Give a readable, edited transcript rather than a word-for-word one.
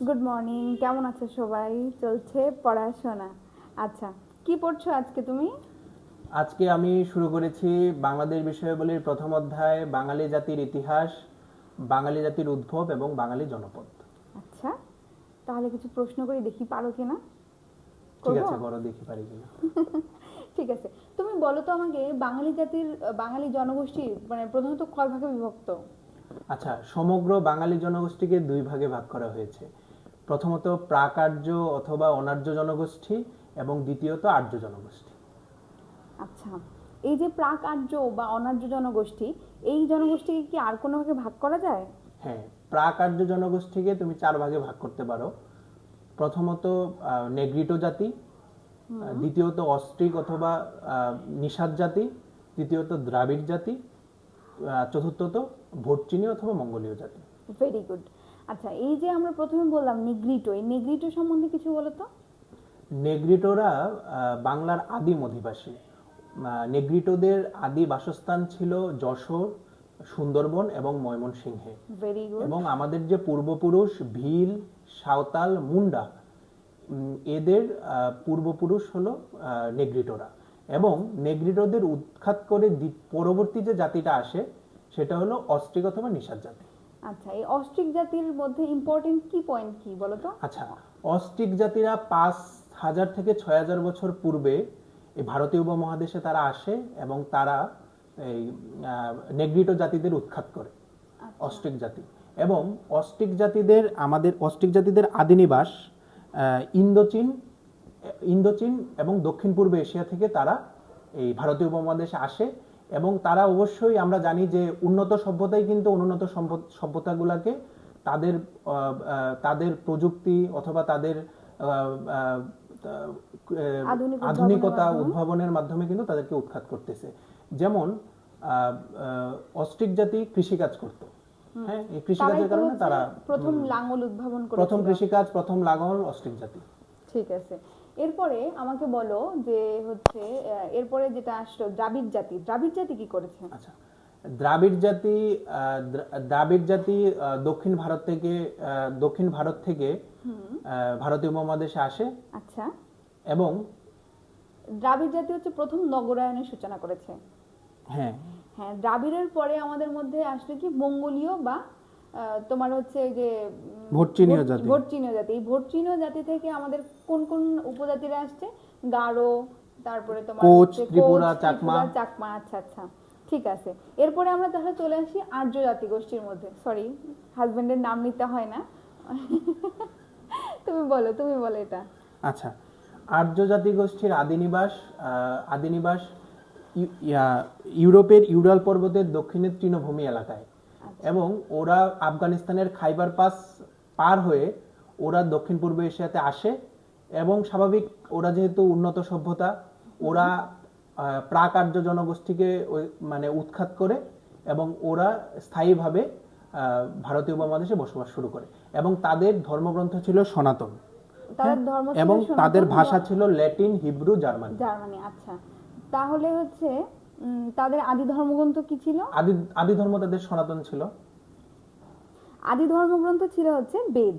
Good morning, কেমন আছো সবাই? চলছে পড়াশোনা। আচ্ছা, কি পড়ছো আজকে তুমি? আজকে আমি শুরু করেছি বাংলাদেশ বিষয়াবলীর প্রথম অধ্যায়, বাঙালি জাতির ইতিহাস, বাঙালি জাতির উদ্ভব এবং বাঙালি জনপদ। আচ্ছা, তাহলে কিছু প্রশ্ন করি, দেখি পারো কিনা। ঠিক করবো? আছে, করো, দেখি পারি কিনা। ঠিক আছে, তুমি বলো তো আমাকে, বাঙালি জাতির বাঙালি জনগোষ্ঠী মানে প্রধানত কয় ভাগে বিভক্ত? আচ্ছা, সমগ্র বাঙালি জনগোষ্ঠীকে দুই ভাগে ভাগ করা হয়েছে। প্রথমত প্রাক আর্য অথবা অনার্য জনগোষ্ঠী এবং দ্বিতীয়ত আর্য জনগোষ্ঠী। আচ্ছা, এই যে প্রাক আর্য বা অনার্য জনগোষ্ঠী, এই জনগোষ্ঠীকে কি আর কোনো ভাগে ভাগ করা যায়? হ্যাঁ, প্রাক আর্য জনগোষ্ঠীকে তুমি চার ভাগে ভাগ করতে পারো। প্রথমত নেগ্রিটো জাতি, দ্বিতীয়ত অস্ট্রিক অথবা নিষাদ জাতি, তৃতীয়ত দ্রাবিড় জাতি, চতুর্থত ভোটচিনি অথবা মঙ্গোলীয় জাতি। Very good. আচ্ছা, এই যে আমরা প্রথমে বললাম নেগ্রিটো, এই নেগ্রিটো সম্বন্ধে কিছু বলো তো। নেগ্রিটোরা বাংলার আদিম অধিবাসী। নেগ্রিটোদের আদি বাসস্থান ছিল যশোর, সুন্দরবন এবং ময়মনসিংহে। Very good. এবং আমাদের যে পূর্বপুরুষ ভিল, সাঁওতাল, মুন্ডা, এদের পূর্বপুরুষ হলো নেগ্রিটোরা। এবং নেগ্রিটোদের উৎখাত করে পরবর্তী যে জাতিটা আসে সেটা হলো অস্ট্রিক অথবা নিষাদ জাতি। আচ্ছা, এই অস্ট্রিক জাতির মধ্যে ইম্পর্টেন্ট কি পয়েন্ট কি বলো তো? আচ্ছা, অস্ট্রিক জাতিরা 5,000 থেকে 6,000 বছর পূর্বে এই ভারতীয় উপমহাদেশে তারা আসে এবং তারা এই নেগ্রিটো জাতিদের উৎখাত করে। অস্ট্রিক জাতি এবং অস্ট্রিক জাতিদের আদি নিবাস ইন্দোচীন এবং দক্ষিণ পূর্ব এশিয়া থেকে তারা এই ভারতীয় উপমহাদেশে আসে। এবং তারা অবশ্যই আমরা জানি যে উন্নত সভ্যতাই কিন্তু অনুন্নত সভ্যতাগুলোকে তাদের তাদের প্রযুক্তি অথবা তাদের আধুনিকতা উদ্ভাবনের মাধ্যমে কিন্তু তাদেরকে উৎখাত করতেছে। যেমন অস্ট্রিক জাতি কৃষিকাজ করতো। হ্যাঁ, এই কৃষিকাজের কারণে তারা প্রথম লাঙ্গল উদ্ভাবন করেছিল। প্রথম কৃষিকাজ, প্রথম লাঙ্গল অস্ট্রিক জাতি। ঠিক আছে, এরপরে আমাকে বলো যে হচ্ছে এরপরে যেটা আসলো দ্রাবিড় জাতি। দ্রাবিড় জাতি কি করেছে? আচ্ছা, দ্রাবিড় জাতি দক্ষিণ ভারত থেকে ভারতীয় উপমহাদেশে আসে। আচ্ছা, এবং দ্রাবিড় জাতি হচ্ছে প্রথম নগরায়নের সূচনা করেছে। হ্যাঁ হ্যাঁ, দ্রাবিড়ের পরে আমাদের মধ্যে আসলে কি মঙ্গোলীয় বা তোমার হচ্ছে যে ভোটচিনীয় জাতি। এই ভোটচিনীয় জাতি থেকে আমাদের কোন কোন উপজাতিরা আসছে? গারো, তারপরে তোমার কোচ, ত্রিপুরা, চাকমা। আচ্ছা আচ্ছা, ঠিক আছে। এরপরে আমরা তাহলে চলে আসি আর্য জাতিগোষ্ঠীর মধ্যে। সরি, হাজবেন্ডের নাম নিতে হয় না। তুমি বলো এটা। আচ্ছা, আর্য জাতিগোষ্ঠীর আদিনিবাস ইউরোপের ইউরাল পর্বতের দক্ষিণের তৃণভূমি এলাকায়। এবং ওরা আফগানিস্তানের খাইবার পাস পার হয়ে ওরা দক্ষিণ পূর্ব এশিয়াতে আসে। এবং স্বাভাবিক, ওরা যেহেতু উন্নত সভ্যতা, ওরা প্রাক আর্য জনগোষ্ঠীকে মানে উৎখাত করে এবং ওরা স্থায়ীভাবে ভারতীয় উপমহাদেশে বসবাস শুরু করে। এবং তাদের ধর্মগ্রন্থ ছিল সনাতন, এবং তাদের ভাষা ছিল ল্যাটিন, হিব্রু, জার্মানি। আচ্ছা, তাহলে হচ্ছে তাদের আদি ধর্মগ্রন্থ কি ছিল? আদি ধর্ম তাদের সনাতন ছিল। আদি ধর্মগ্রন্থ ছিল হচ্ছে বেদ।